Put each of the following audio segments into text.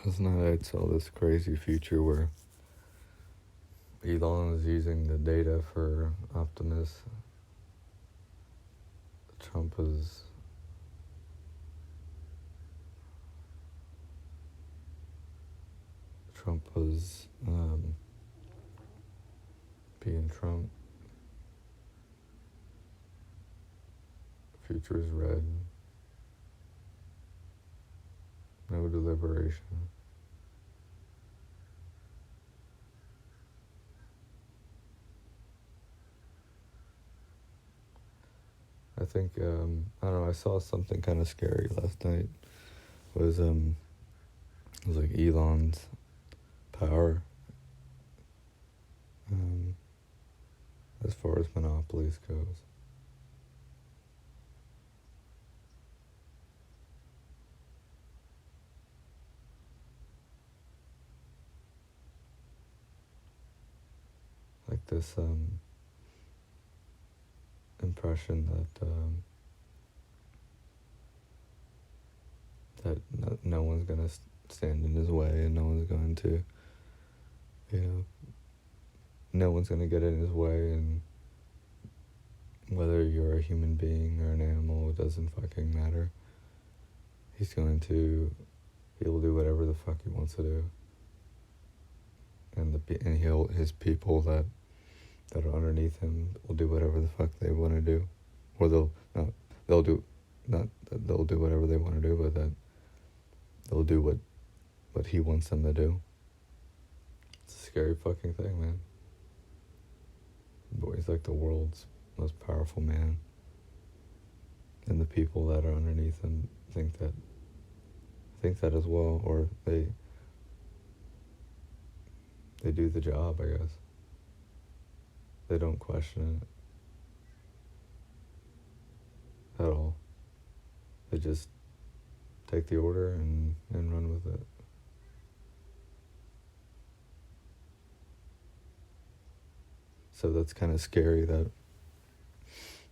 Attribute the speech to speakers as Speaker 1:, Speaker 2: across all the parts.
Speaker 1: Last night I saw this crazy future where Elon is using the data for Optimus. Trump is being Trump. Future is red. No deliberation. I think I don't know. I saw something kind of scary last night. It was like Elon's power as far as monopolies goes. Like this impression that no one's gonna stand in his way, and no one's going to, no one's gonna get in his way, and whether you're a human being or an animal, it doesn't fucking matter. He'll do whatever the fuck he wants to do, and his people that are underneath him will do whatever the fuck they want to do, or they'll do whatever they want to do, but that they'll do what he wants them to do. It's a scary fucking thing, man. But he's like the world's most powerful man, and the people that are underneath him think that as well, or they do the job, I guess. They don't question it at all. They just take the order and run with it. So that's kind of scary that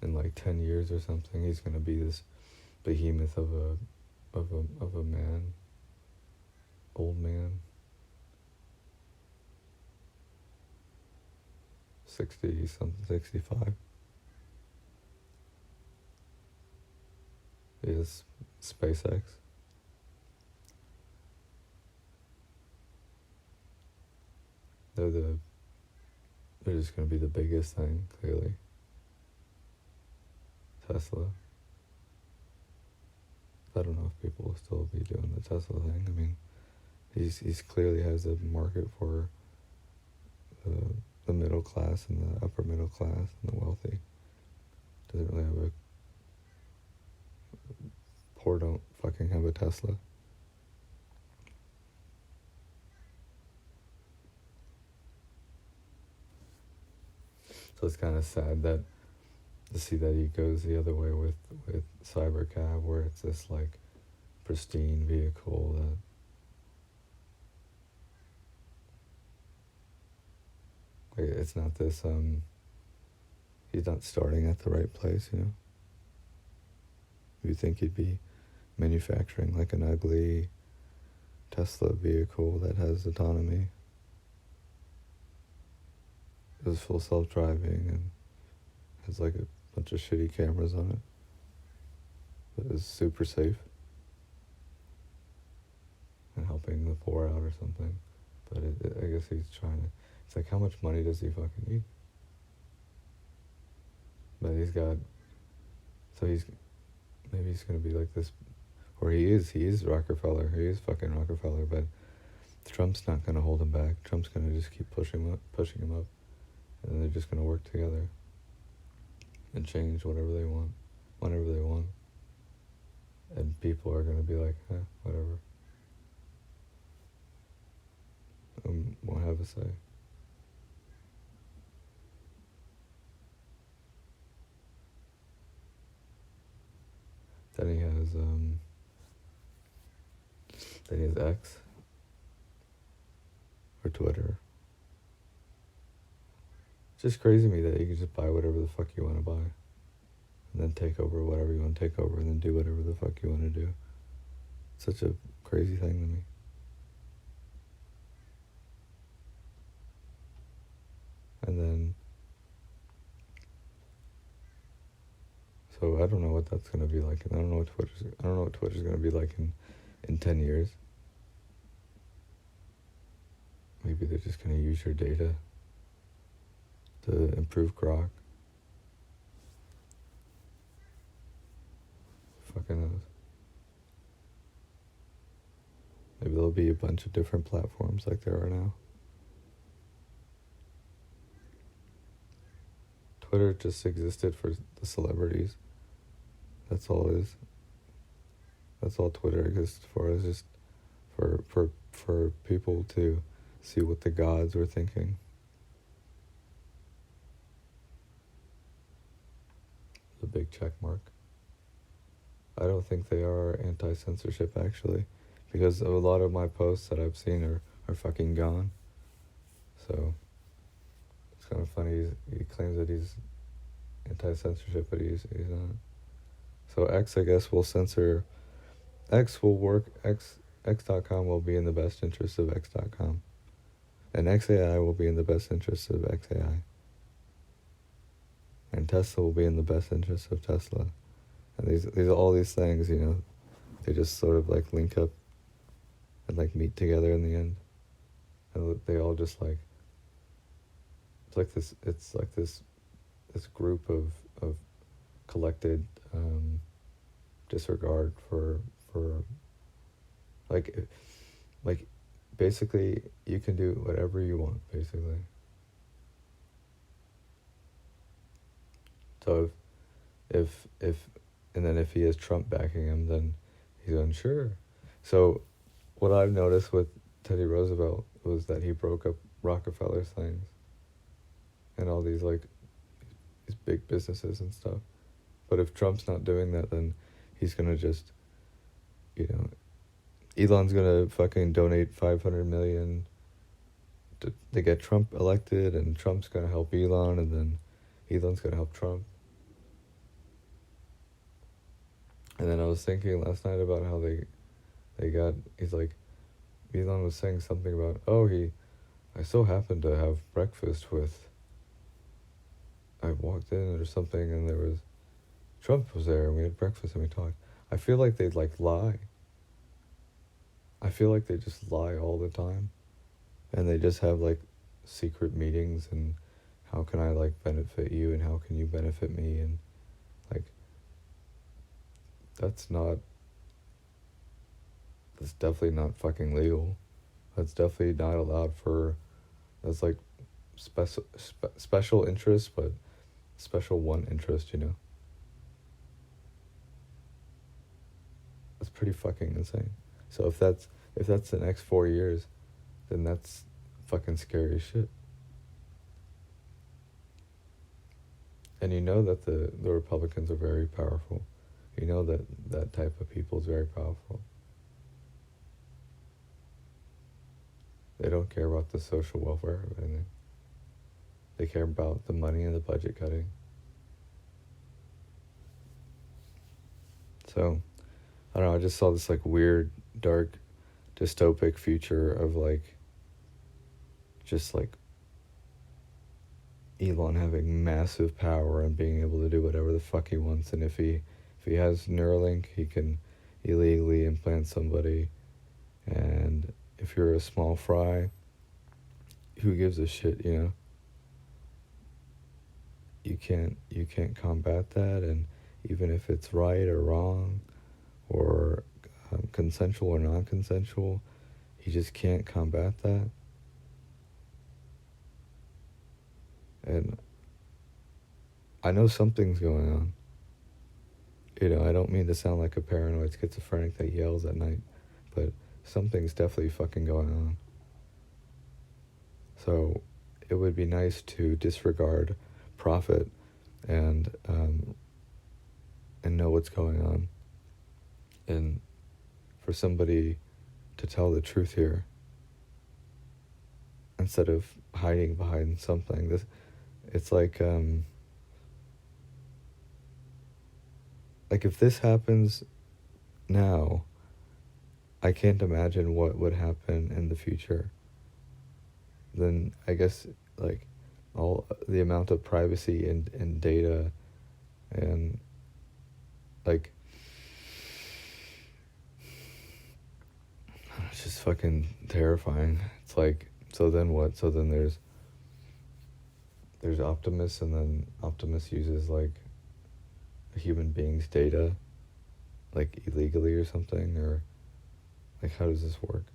Speaker 1: in like 10 years or something, he's going to be this behemoth of a man, old man, 60 something, 65. He has SpaceX. They're just going to be the biggest thing, clearly. Tesla. I don't know if people will still be doing the Tesla thing. I mean, he's clearly has a market for the middle class and the upper middle class and the wealthy. Doesn't really have poor don't fucking have a Tesla. So it's kind of sad to see that he goes the other way with Cybercab, where it's this like pristine vehicle that it's not this he's not starting at the right place, You think he'd be manufacturing like an ugly Tesla vehicle that has autonomy. It was full self-driving and has like a bunch of shitty cameras on it. But it's super safe. And helping the poor out or something. But I guess he's trying to... It's like, how much money does he fucking need? But he's got... So maybe he's going to be like this... Or he is Rockefeller. He is fucking Rockefeller, but Trump's not going to hold him back. Trump's going to just keep pushing him up. And then they're just going to work together and change whatever they want, whenever they want. And people are going to be like, whatever. Won't have a say. Then he has X or Twitter. It's just crazy to me that you can just buy whatever the fuck you want to buy, and then take over whatever you want to take over, and then do whatever the fuck you want to do. It's such a crazy thing to me. And then, so I don't know what that's gonna be like, and I don't know what Twitter's gonna be like in 10 years. Maybe they're just gonna use your data to improve Grok. Fucking knows. Maybe there'll be a bunch of different platforms like there are now. Twitter just existed for the celebrities. That's all it is. That's all Twitter exists for, is just for people to see what the gods were thinking. The big check mark. I don't think they are anti-censorship, actually, because a lot of my posts that I've seen are fucking gone. So it's kind of funny. He claims that he's anti-censorship, but he's not. So X, I guess, will censor. X will work. X.com will be in the best interest of X.com, and XAI will be in the best interest of XAI, and Tesla will be in the best interest of Tesla. And these all these things, you know, they just sort of like link up and like meet together in the end, and they all just like, it's like this group of collected disregard for like basically you can do whatever you want, basically. So if and then if he has Trump backing him, then he's unsure. So what I've noticed with Teddy Roosevelt was that he broke up Rockefeller's things and all these like these big businesses and stuff. But if Trump's not doing that, then he's gonna just, you know, Elon's gonna fucking donate $500 million to get Trump elected, and Trump's gonna help Elon, and then Elon's gonna help Trump. And then I was thinking last night about how he's like, Elon was saying something about, I so happened to have breakfast with, I walked in or something, and Trump was there, and we had breakfast and we talked. I feel like they'd like lie. I feel like they just lie all the time. And they just have like secret meetings, and how can I like benefit you, and how can you benefit me, and like, that's definitely not fucking legal. That's definitely not allowed that's like special interest, but special one interest, you know? That's pretty fucking insane. So if that's the next 4 years, then that's fucking scary as shit. And you know that the Republicans are very powerful. You know that type of people is very powerful. They don't care about the social welfare of anything. They care about the money and the budget cutting. So, I don't know, I just saw this like weird, dark, dystopic future of like, just like Elon having massive power and being able to do whatever the fuck he wants. And if he has Neuralink, he can illegally implant somebody. And if you're a small fry, who gives a shit, you know? You can't combat that, and even if it's right or wrong, or consensual or non-consensual, you just can't combat that. And I know something's going on. You know, I don't mean to sound like a paranoid schizophrenic that yells at night, but something's definitely fucking going on. So it would be nice to disregard profit and know what's going on, and for somebody to tell the truth here instead of hiding behind something. It's like if this happens now, I can't imagine what would happen in the future. Then I guess like all the amount of privacy and data, and like, it's just fucking terrifying. It's like, so then what? So then there's Optimus, and then Optimus uses like a human being's data, like illegally or something, or like, how does this work?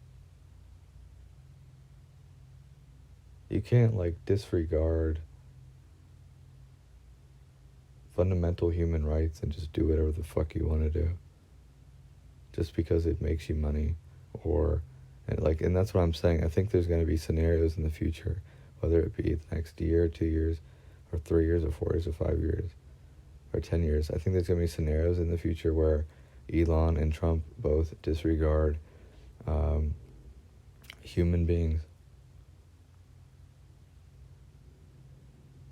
Speaker 1: You can't like disregard fundamental human rights and just do whatever the fuck you want to do just because it makes you money. Or, and that's what I'm saying. I think there's going to be scenarios in the future, whether it be the next year, 2 years, or 3 years, or 4 years, or 5 years, or 10 years. I think there's going to be scenarios in the future where Elon and Trump both disregard human beings,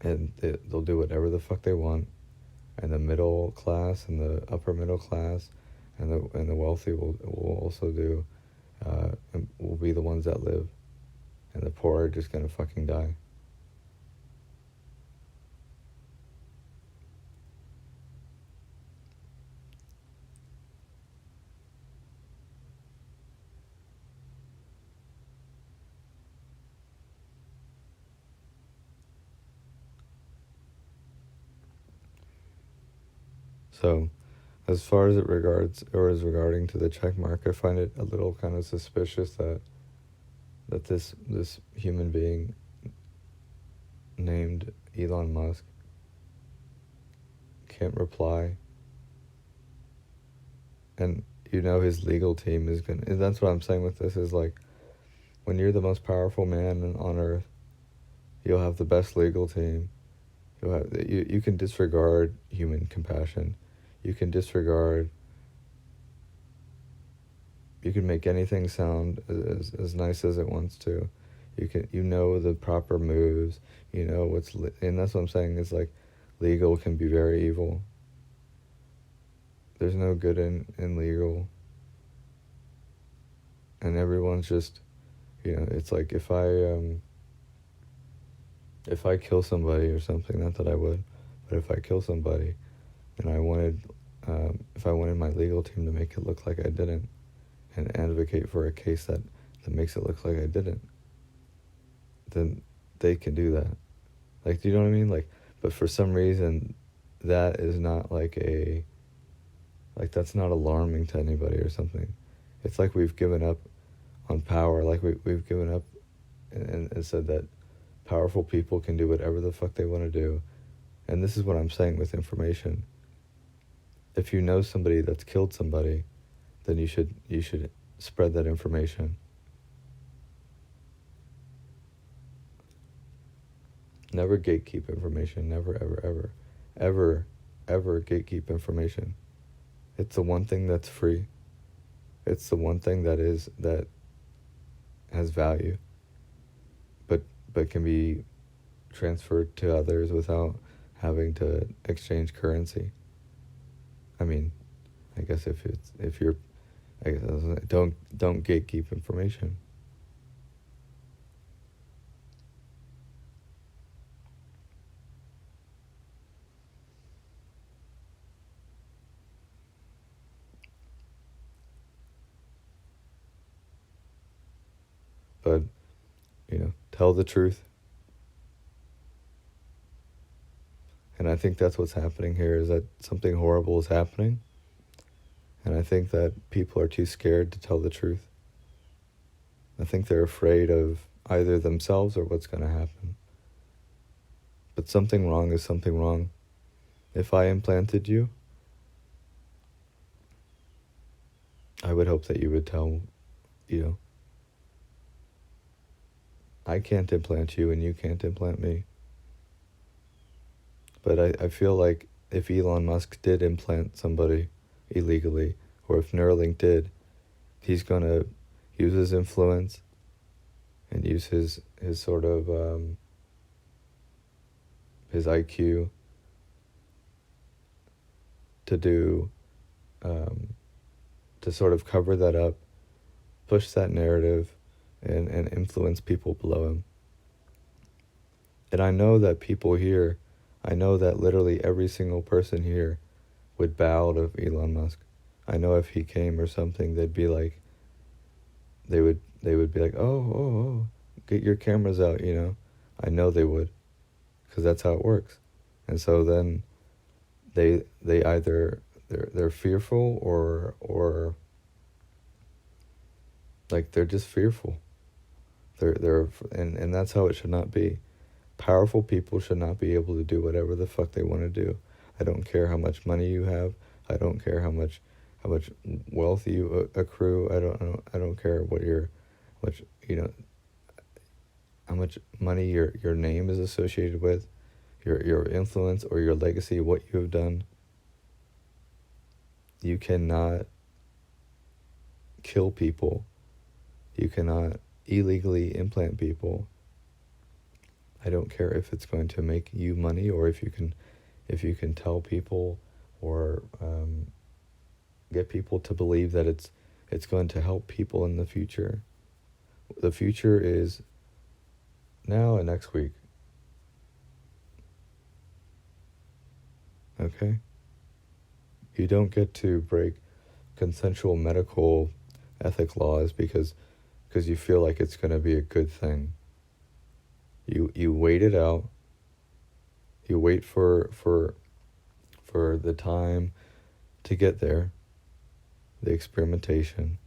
Speaker 1: and they'll do whatever the fuck they want, and the middle class and the upper middle class and the wealthy will also do, and will be the ones that live, and the poor are just gonna fucking die. So, as far as regarding to the check mark, I find it a little kind of suspicious that this human being named Elon Musk can't reply, and his legal team is gonna. And that's what I'm saying with this is like, when you're the most powerful man on earth, you'll have the best legal team. You can disregard human compassion. You can make anything sound as nice as it wants to. You know the proper moves. You know and that's what I'm saying is like, legal can be very evil. There's no good in legal. And everyone's just, it's like, if I kill somebody or something, not that I would, but if I kill somebody, and if I wanted my legal team to make it look like I didn't, and advocate for a case that makes it look like I didn't, then they can do that. Like, do you know what I mean? Like, but for some reason, that is not that's not alarming to anybody or something. It's like we've given up on power. Like we've given up and said that powerful people can do whatever the fuck they want to do. And this is what I'm saying with information. If you know somebody that's killed somebody, then you should spread that information. Never gatekeep information. Never, ever gatekeep information. It's the one thing that's free. It's the one thing that has value, but can be transferred to others without having to exchange currency. I mean, I guess don't gatekeep information. But, tell the truth. And I think that's what's happening here, is that something horrible is happening. And I think that people are too scared to tell the truth. I think they're afraid of either themselves or what's going to happen. But something wrong is something wrong. If I implanted you, I would hope that you would tell, I can't implant you and you can't implant me. But I feel like if Elon Musk did implant somebody illegally, or if Neuralink did, he's going to use his influence and use his sort of his IQ to do to sort of cover that up, push that narrative, and influence people below him. And I know that people here, I know that literally every single person here would bow to Elon Musk. I know if he came or something, they'd be like, they would be like, oh, get your cameras out, you know. I know they would, because that's how it works. And so then they either they're fearful or like they're just fearful. And that's how it should not be. Powerful people should not be able to do whatever the fuck they want to do. I don't care how much money you have. I don't care how much wealth you accrue. I don't care what you know, how much money your name is associated with, your influence or your legacy, what you have done. You cannot kill people. You cannot illegally implant people. I don't care if it's going to make you money or if you can tell people or get people to believe that it's going to help people in the future. The future is now and next week. Okay? You don't get to break consensual medical ethic laws because you feel like it's going to be a good thing. You wait it out. You wait for the time to get there. The experimentation.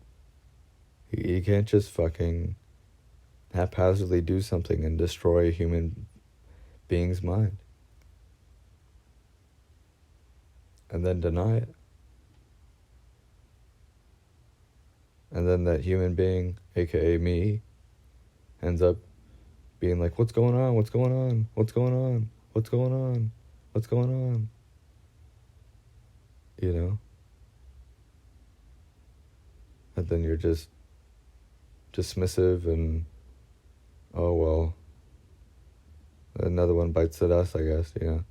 Speaker 1: You can't just fucking haphazardly do something and destroy a human being's mind. And then deny it. And then that human being, aka me, ends up being like, what's going on? What's going on? What's going on? What's going on? What's going on? You know? And then you're just dismissive and, oh well, another one bites the dust, I guess, you know?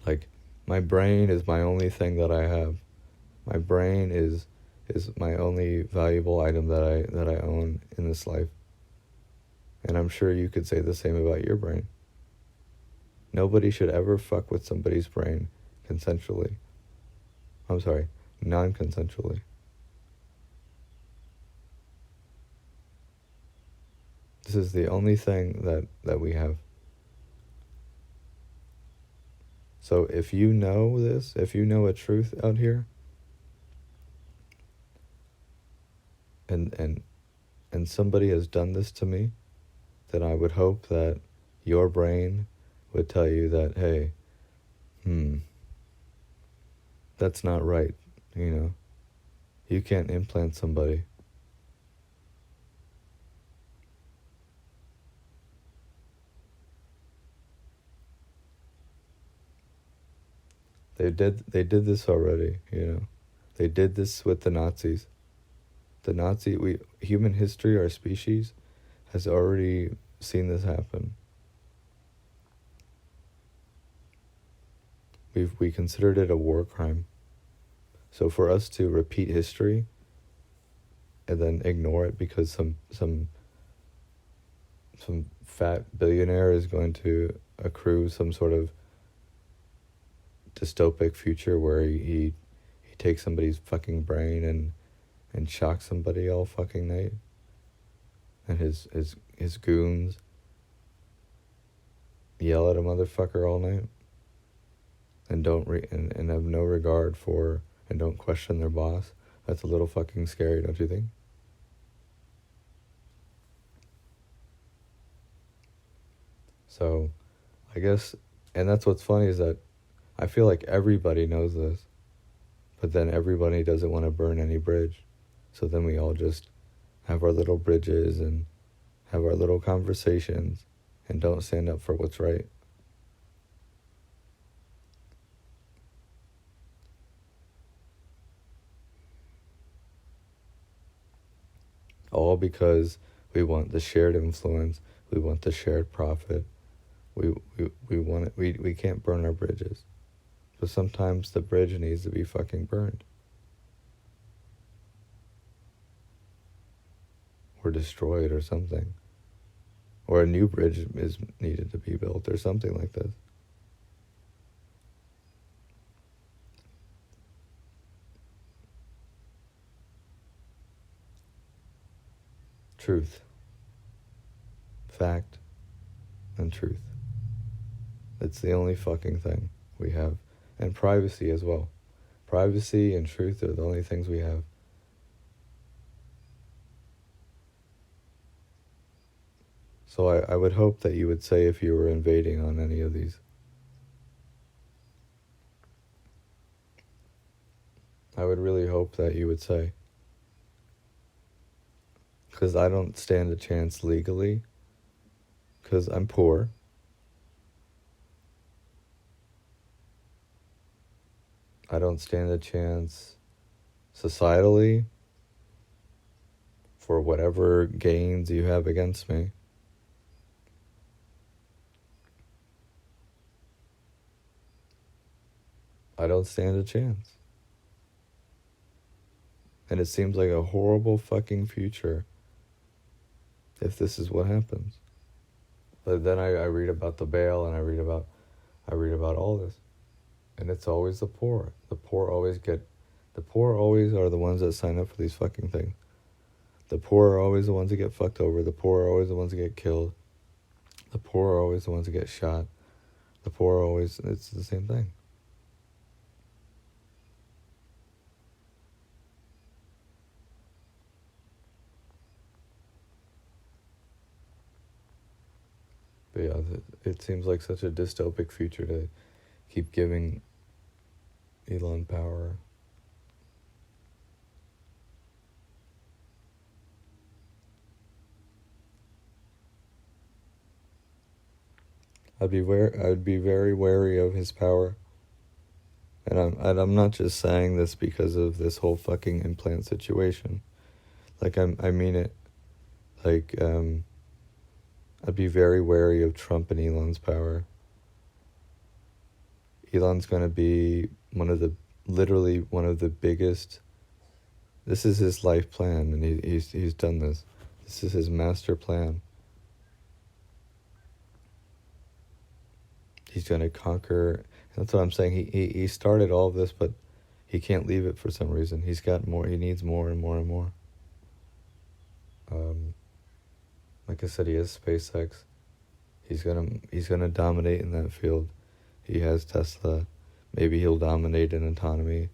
Speaker 1: Like, my brain is my only thing that I have. My brain is my only valuable item that I own in this life. And I'm sure you could say the same about your brain. Nobody should ever fuck with somebody's brain consensually. I'm sorry, non-consensually. This is the only thing that we have. So if you know this, if you know a truth out here, and somebody has done this to me, then I would hope that your brain would tell you that, hey, that's not right, you know? You can't implant somebody. They did this already, you know? They did this with the Nazis. Human history, our species, has already seen this happen. We considered it a war crime. So for us to repeat history and then ignore it because some fat billionaire is going to accrue some sort of dystopic future where he takes somebody's fucking brain and shocks somebody all fucking night, and his goons yell at a motherfucker all night and and have no regard for and don't question their boss. That's a little fucking scary, don't you think? So, I guess, and that's what's funny is that I feel like everybody knows this, but then everybody doesn't want to burn any bridge. So then we all just have our little bridges and have our little conversations and don't stand up for what's right. All because we want the shared influence, we want the shared profit. We want it. We can't burn our bridges. But sometimes the bridge needs to be fucking burned. Or destroyed or something. or a new bridge is needed to be built, or something like this. Truth. Fact and truth. It's the only fucking thing we have. And privacy as well. Privacy and truth are the only things we have. So I would hope that you would say if you were invading on any of these. I would really hope that you would say. Because I don't stand a chance legally. Because I'm poor. I don't stand a chance societally for whatever gains you have against me. I don't stand a chance. And it seems like a horrible fucking future if this is what happens. But then I read about the bail, and I read about all this. And it's always the poor. The poor always are the ones that sign up for these fucking things. The poor are always the ones that get fucked over. The poor are always the ones that get killed. The poor are always the ones that get shot. The poor are always, it's the same thing. But yeah, it seems like such a dystopic future to keep giving Elon power. I'd be very wary of his power. And I'm not just saying this because of this whole fucking implant situation. Like, I mean it. Like, I'd be very wary of Trump and Elon's power. Elon's gonna be literally one of the biggest. This is his life plan, and he's done this. This is his master plan. He's gonna conquer. That's what I'm saying. He started all of this, but he can't leave it for some reason. He's got more. He needs more and more and more. Like I said, he has SpaceX. He's gonna dominate in that field. He has Tesla. Maybe he'll dominate in autonomy.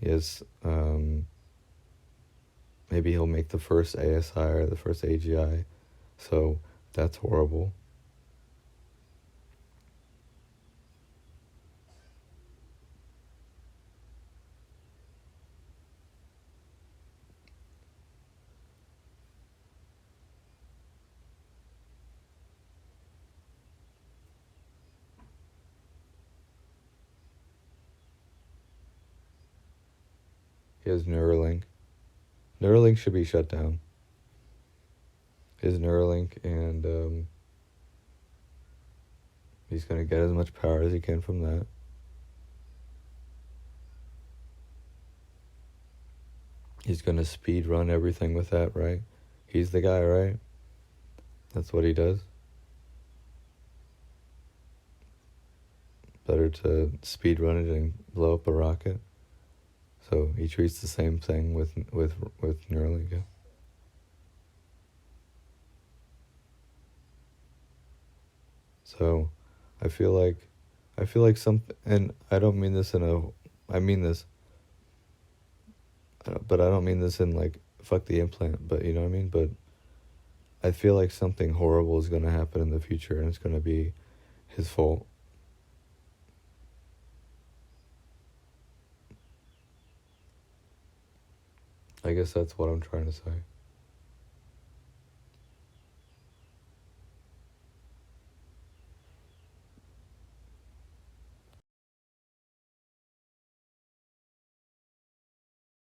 Speaker 1: He has, maybe he'll make the first ASI or the first AGI. So that's horrible. He has Neuralink. Neuralink should be shut down. His Neuralink, and he's going to get as much power as he can from that. He's going to speed run everything with that, right? He's the guy, right? That's what he does. Better to speed run it and blow up a rocket. So he treats the same thing with Neuralink. Yeah. So I feel like some, and I don't mean this I mean this, but I don't mean this in like, fuck the implant, but you know what I mean? But I feel like something horrible is going to happen in the future, and it's going to be his fault. I guess that's what I'm trying to say.